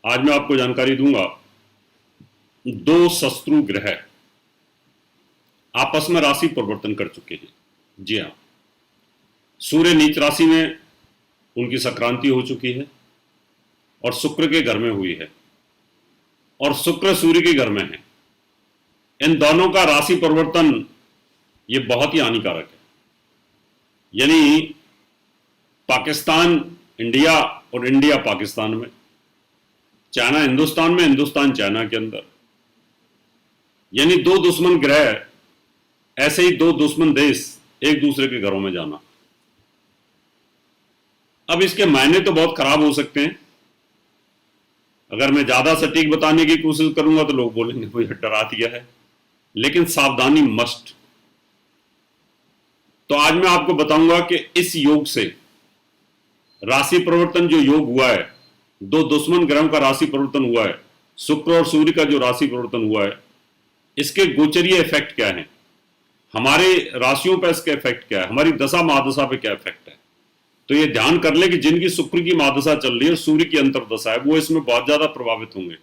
आज मैं आपको जानकारी दूंगा, दो शत्रु ग्रह आपस में राशि परिवर्तन कर चुके हैं। जी हाँ, सूर्य नीच राशि में उनकी संक्रांति हो चुकी है और शुक्र के घर में हुई है, और शुक्र सूर्य के घर में है। इन दोनों का राशि परिवर्तन ये बहुत ही हानिकारक है। यानी पाकिस्तान इंडिया और इंडिया पाकिस्तान में, चाइना हिंदुस्तान में, हिंदुस्तान चाइना के अंदर, यानी दो दुश्मन ग्रह, ऐसे ही दो दुश्मन देश एक दूसरे के घरों में जाना। अब इसके मायने तो बहुत खराब हो सकते हैं। अगर मैं ज्यादा सटीक बताने की कोशिश करूंगा तो लोग बोलेंगे कोई डरा दिया है, लेकिन सावधानी मस्ट। तो आज मैं आपको बताऊंगा कि इस योग से राशि परिवर्तन जो योग हुआ है, दो दुश्मन ग्रहों का राशि परिवर्तन हुआ है, शुक्र और सूर्य का जो राशि परिवर्तन हुआ है, इसके गोचरीय इफेक्ट क्या है, हमारे राशियों पर इसका इफेक्ट क्या है, हमारी दशा महादशा पे क्या इफेक्ट है। तो ये ध्यान कर ले कि जिनकी शुक्र की महादशा चल रही है, सूर्य की अंतरदशा है, वो इसमें बहुत ज्यादा प्रभावित होंगे,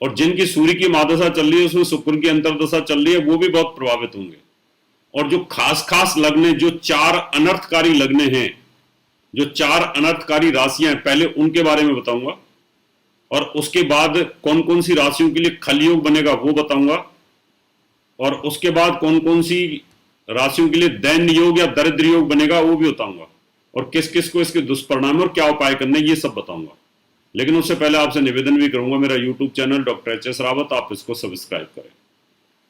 और जिनकी सूर्य की महादशा चल रही है, उसमें शुक्र की अंतरदशा चल रही है, वो भी बहुत प्रभावित होंगे। और जो खास खास लग्न, जो चार अनर्थकारी लग्न हैं, जो चार अनर्थकारी राशियां हैं, पहले उनके बारे में बताऊंगा, और उसके बाद कौन कौन सी राशियों के लिए खल योग बनेगा वो बताऊंगा, और उसके बाद कौन कौन सी राशियों के लिए दैन्य योग या दरिद्र योग बनेगा वो भी बताऊंगा, और किस किस को इसके दुष्परिणाम और क्या उपाय करने ये सब बताऊंगा। लेकिन उससे पहले आपसे निवेदन भी करूंगा, मेरा YouTube channel doctor H S Rawat, आप इसको सब्सक्राइब करें,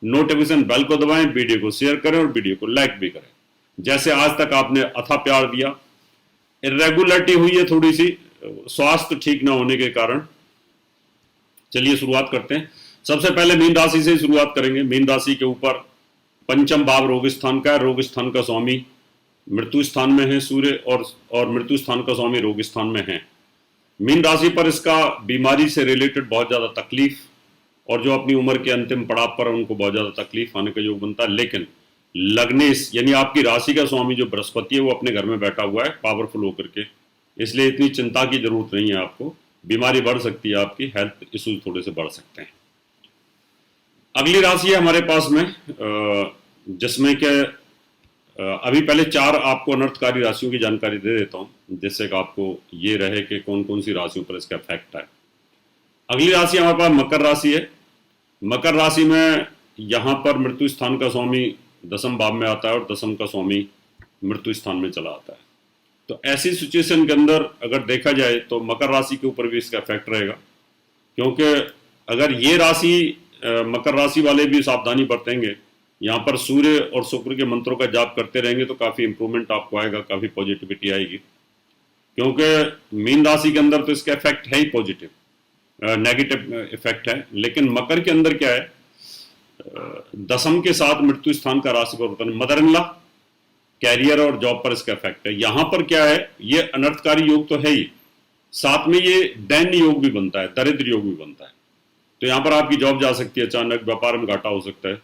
नोटिफिकेशन बेल को दबाएं, वीडियो को शेयर करें और वीडियो को लाइक भी करें। जैसे आज तक आपने अथा प्यार दिया। इरेगुलरिटी हुई है थोड़ी सी, स्वास्थ्य ठीक ना होने के कारण। चलिए शुरुआत करते हैं। सबसे पहले मीन राशि से शुरुआत करेंगे। मीन राशि के ऊपर पंचम भाव रोग स्थान का है। रोग स्थान का स्वामी मृत्यु स्थान में है सूर्य, और मृत्यु स्थान का स्वामी रोग स्थान में है। मीन राशि पर इसका बीमारी से रिलेटेड बहुत ज्यादा तकलीफ, और जो अपनी उम्र के अंतिम पड़ाव पर उनको बहुत ज्यादा तकलीफ आने का योग बनता है। लेकिन लग्नेश यानी आपकी राशि का स्वामी जो बृहस्पति है, वो अपने घर में बैठा हुआ है पावरफुल होकर के, इसलिए इतनी चिंता की जरूरत नहीं है आपको। बीमारी बढ़ सकती है, आपकी हेल्थ इश्यूज थोड़े से बढ़ सकते हैं। अगली राशि है हमारे पास में, जिसमें के अभी पहले चार आपको अनर्थकारी राशियों की जानकारी दे देता हूं, जिससे कि आपको ये रहे कि कौन कौन सी राशियों पर इसका इफेक्ट है। अगली राशि हमारे पास मकर राशि है। मकर राशि में यहां पर मृत्यु स्थान का स्वामी दसम भाव में आता है, और दसम का स्वामी मृत्यु स्थान में चला आता है। तो ऐसी सिचुएशन के अंदर अगर देखा जाए तो मकर राशि के ऊपर भी इसका इफेक्ट रहेगा, क्योंकि अगर ये राशि मकर राशि वाले भी सावधानी बरतेंगे, यहाँ पर सूर्य और शुक्र के मंत्रों का जाप करते रहेंगे, तो काफी इंप्रूवमेंट आपको आएगा, काफी पॉजिटिविटी आएगी। क्योंकि मीन राशि के अंदर तो इसका इफेक्ट है ही पॉजिटिव, नेगेटिव इफेक्ट है। लेकिन मकर के अंदर क्या है, दसम के साथ मृत्यु स्थान का राशि परिवर्तन, मदर इन लॉ, कैरियर और जॉब पर इसका इफेक्ट है। यहां पर क्या है, ये अनर्थकारी योग तो है ही, साथ में ये दैन्य योग भी बनता है, दरिद्र योग भी बनता है। तो यहां पर आपकी जॉब जा सकती है, अचानक व्यापार में घाटा हो सकता है,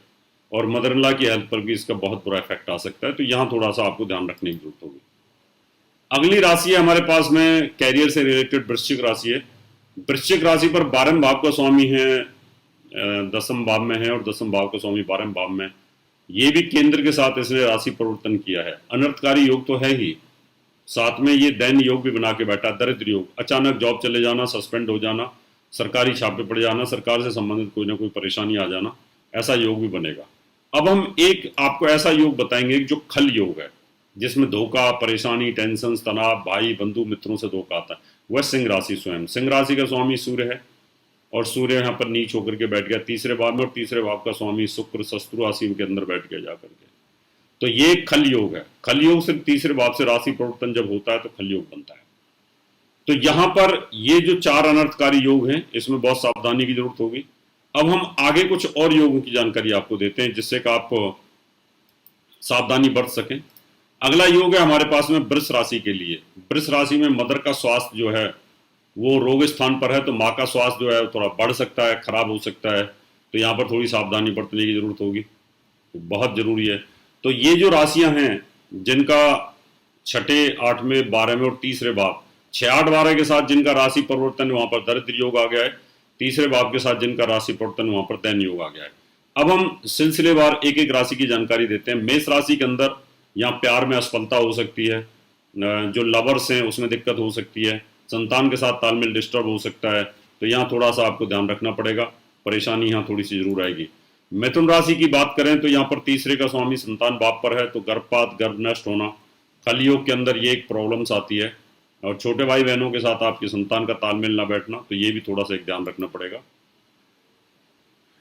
और मदर इन लॉ की हेल्थ पर भी इसका बहुत बुरा इफेक्ट आ सकता है। तो यहां थोड़ा सा आपको ध्यान रखने की जरूरत होगी। अगली राशि है हमारे पास में कैरियर से रिलेटेड वृश्चिक राशि है। वृश्चिक राशि पर 12वें भाव का स्वामी है, दसम भाव में है, और दसम भाव का स्वामी 12वें भाव में। ये भी केंद्र के साथ इसने राशि परिवर्तन किया है। अनर्थकारी योग तो है ही, साथ में ये दैन्य योग भी बना के बैठा, दरिद्र योग, अचानक जॉब चले जाना, सस्पेंड हो जाना, सरकारी छापे पड़ जाना, सरकार से संबंधित कोई ना कोई परेशानी आ जाना, ऐसा योग भी बनेगा। अब हम एक आपको ऐसा योग बताएंगे जो खल योग है, जिसमें धोखा, परेशानी, टेंशन, तनाव, भाई बंधु मित्रों से धोखा आता है। वह सिंह राशि स्वयं, सिंह राशि का स्वामी सूर्य है, और सूर्य यहाँ पर नीच होकर के बैठ गया तीसरे भाव में, और तीसरे भाव का स्वामी शुक्र शत्रु राशि के अंदर बैठ गया जाकर के। तो ये खल योग है। खल योग से तीसरे भाव से राशि परिवर्तन जब होता है तो खल योग बनता है। तो यहां पर ये जो चार अनर्थकारी योग हैं, इसमें बहुत सावधानी की जरूरत होगी। अब हम आगे कुछ और योगों की जानकारी आपको देते हैं, जिससे कि आप सावधानी बरत सकें। अगला योग है हमारे पास में वृष राशि के लिए। वृष राशि में मदर का स्वास्थ्य जो है वो रोग स्थान पर है, तो माँ का स्वास्थ्य जो है थोड़ा बढ़ सकता है, खराब हो सकता है। तो यहाँ पर थोड़ी सावधानी बरतने की जरूरत होगी, बहुत जरूरी है। तो ये जो राशियां हैं जिनका छठे, आठवें, 12वें और तीसरे भाव 6-8-12 के साथ जिनका राशि परिवर्तन है वहां पर दरिद्र योग आ गया है। तीसरे भाव के साथ जिनका राशि परिवर्तन वहां पर दैन्य योग आ गया है। अब हम सिलसिलेवार एक एक राशि की जानकारी देते हैं। मेष राशि के अंदर यहाँ प्यार में असफलता हो सकती है, जो लवर्स हैं उसमें दिक्कत हो सकती है, संतान के साथ तालमेल डिस्टर्ब हो सकता है, तो यहाँ थोड़ा सा आपको ध्यान रखना पड़ेगा, परेशानी यहाँ थोड़ी सी जरूर आएगी। मिथुन राशि की बात करें तो यहाँ पर तीसरे का स्वामी संतान भाव पर है, तो गर्भपात, गर्भ नष्ट होना, कलयुग के अंदर ये एक प्रॉब्लम्स आती है। और छोटे भाई बहनों के साथ आपकी संतान का तालमेल ना बैठना, तो ये भी थोड़ा सा एक ध्यान रखना पड़ेगा।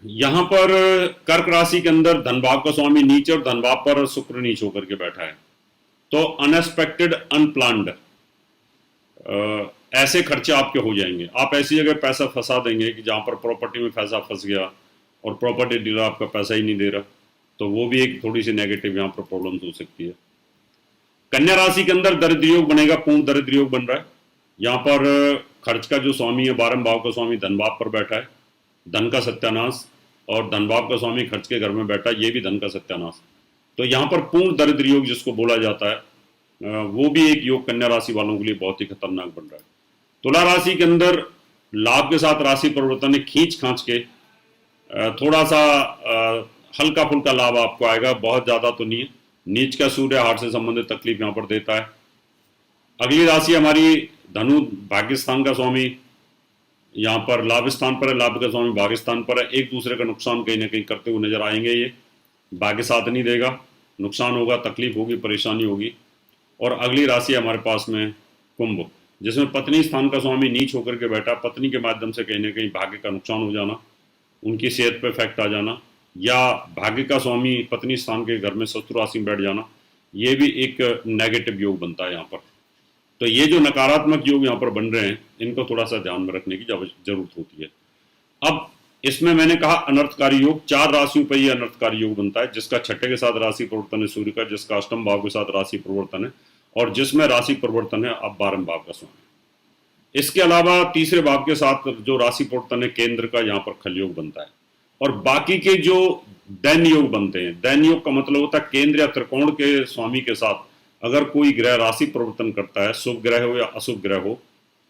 यहाँ पर कर्क राशि के अंदर धन भाव का स्वामी नीच और धन भाव पर शुक्र नीच होकर के बैठा है, तो अनएक्सपेक्टेड अनप्लान्ड ऐसे खर्चे आपके हो जाएंगे। आप ऐसी जगह पैसा फंसा देंगे कि जहाँ पर प्रॉपर्टी में पैसा फंस गया और प्रॉपर्टी डीलर आपका पैसा ही नहीं दे रहा, तो वो भी एक थोड़ी सी नेगेटिव यहाँ पर प्रॉब्लम्स हो सकती है। कन्या राशि के अंदर दरिद्र योग बनेगा, पूर्ण दरिद्र योग बन रहा है। यहाँ पर खर्च का जो स्वामी है 12वें भाव का स्वामी धन भाव पर बैठा है, धन का सत्यानाश, और धन भाव का स्वामी खर्च के घर में बैठा है, ये भी धन का सत्यानाश। तो यहाँ पर पूर्ण दरिद्र योग जिसको बोला जाता है वो भी एक योग कन्या राशि वालों के लिए बहुत ही खतरनाक बन रहा है। तुला राशि के अंदर लाभ के साथ राशि परिवर्तन है, खींच खांच के थोड़ा सा हल्का फुल्का लाभ आपको आएगा, बहुत ज्यादा तो नहीं है। नीच का सूर्य हार्ट से संबंधित तकलीफ यहाँ पर देता है। अगली राशि हमारी धनु, भाग्यस्थान का स्वामी यहाँ पर लाभ स्थान पर है, लाभ का स्वामी भाग्यस्थान पर है। एक दूसरे का नुकसान कहीं ना कहीं करते हुए नजर आएंगे, ये भाग्य साथ नहीं देगा, नुकसान होगा, तकलीफ होगी, परेशानी होगी। और अगली राशि हमारे पास में कुंभ, जिसमें पत्नी स्थान का स्वामी नीच होकर के बैठा, पत्नी के माध्यम से कहीं ना कहीं भाग्य का नुकसान हो जाना, उनकी सेहत पर इफेक्ट आ जाना, या भाग्य का स्वामी पत्नी स्थान के घर में शत्रु राशि में बैठ जाना, ये भी एक नेगेटिव योग बनता है यहाँ पर। तो ये जो नकारात्मक योग यहाँ पर बन रहे हैं, इनको थोड़ा सा ध्यान में रखने की जरूरत होती है। अब इसमें मैंने कहा अनर्थकारी योग, 4 राशियों पर यह अनर्थकारी योग बनता है, जिसका छठे के साथ राशि परिवर्तन है सूर्य का, जिसका अष्टम भाव के साथ राशि परिवर्तन है, और जिसमें राशि परिवर्तन है अब 12वें भाव का स्वामी। इसके अलावा तीसरे भाव के साथ जो राशि परिवर्तन है केंद्र का, यहाँ पर खल योग बनता है। और बाकी के जो दैन्य योग बनते हैं, दैन्य योग का मतलब होता है केंद्र या त्रिकोण के स्वामी के साथ अगर कोई ग्रह राशि परिवर्तन करता है, शुभ ग्रह हो या अशुभ ग्रह हो,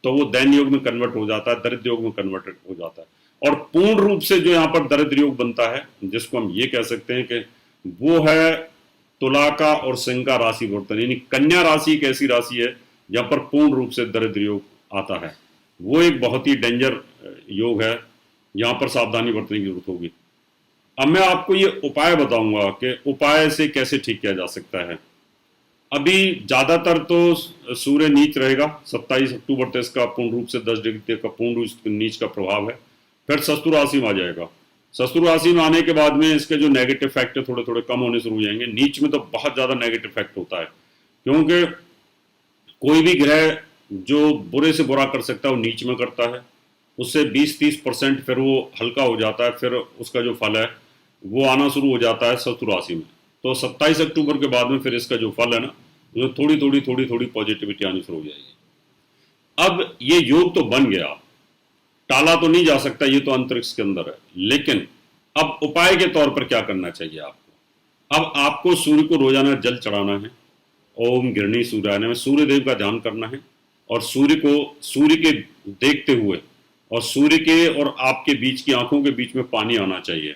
तो वो दैन्य योग में कन्वर्ट हो जाता है, दरिद्र योग में कन्वर्ट हो जाता है। और पूर्ण रूप से जो यहाँ पर दरिद्र योग बनता है, जिसको हम ये कह सकते हैं कि वो है तुला का और सिंह का राशि परिवर्तन, यानी कन्या राशि एक ऐसी राशि है जहाँ पर पूर्ण रूप से दरिद्र योग आता है। वो एक बहुत ही डेंजर योग है, यहाँ पर सावधानी बरतने की जरूरत होगी। अब मैं आपको ये उपाय बताऊंगा कि उपाय से कैसे ठीक किया जा सकता है। अभी ज्यादातर तो सूर्य नीच रहेगा, 27 अक्टूबर तक इसका पूर्ण रूप से 10 डिग्री तक का पूर्ण रूप नीच का प्रभाव है। फिर शत्रु राशि में आ जाएगा। शत्रु राशि में आने के बाद में इसके जो नेगेटिव फैक्ट है थोड़े थोड़े कम होने शुरू हो जाएंगे। नीच में तो बहुत ज्यादा नेगेटिव फैक्ट होता है, क्योंकि कोई भी ग्रह जो बुरे से बुरा कर सकता है वो नीच में करता है, उससे 20-30% फिर वो हल्का हो जाता है, फिर उसका जो फल है वो आना शुरू हो जाता है शत्रु राशि में। तो 27 अक्टूबर के बाद में फिर इसका जो फल है ना, जो थोड़ी थोड़ी पॉजिटिविटी आनी शुरू हो जाएगी। अब ये योग तो बन गया, टाला तो नहीं जा सकता, ये तो अंतरिक्ष के अंदर है। लेकिन अब उपाय के तौर पर क्या करना चाहिए आपको? अब आपको सूर्य को रोजाना जल चढ़ाना है, ओम गिरणी सूर्याय नमः, सूर्य देव का ध्यान करना है, और सूर्य को सूर्य के देखते हुए और सूर्य के और आपके बीच की आंखों के बीच में पानी आना चाहिए।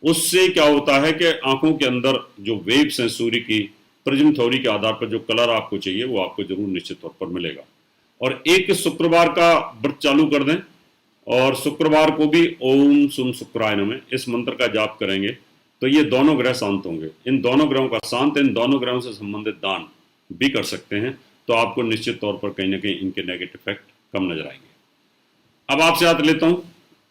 उससे क्या होता है कि आंखों के अंदर जो वेव्स हैं सूर्य की, प्रिज्म थ्योरी के आधार पर जो कलर आपको चाहिए वो आपको जरूर निश्चित तौर पर मिलेगा। और एक शुक्रवार का व्रत चालू कर दें, और शुक्रवार को भी ओम सुम शुक्राय नमः इस मंत्र का जाप करेंगे, तो ये दोनों ग्रह शांत होंगे। इन दोनों ग्रहों का शांत, इन दोनों ग्रहों से संबंधित दान भी कर सकते हैं, तो आपको निश्चित तौर पर कहीं ना कहीं इनके नेगेटिव इफेक्ट कम नजर आएंगे। अब आपसे हाथ लेता हूँ,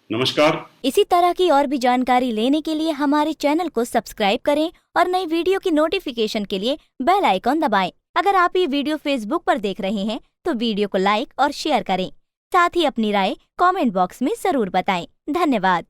नमस्कार। इसी तरह की और भी जानकारी लेने के लिए हमारे चैनल को सब्सक्राइब करें और नई वीडियो की नोटिफिकेशन के लिए बेल आइकॉन दबाएं। अगर आप ये वीडियो फेसबुक पर देख रहे हैं तो वीडियो को लाइक और शेयर करें। साथ ही अपनी राय कमेंट बॉक्स में जरूर बताएं। धन्यवाद।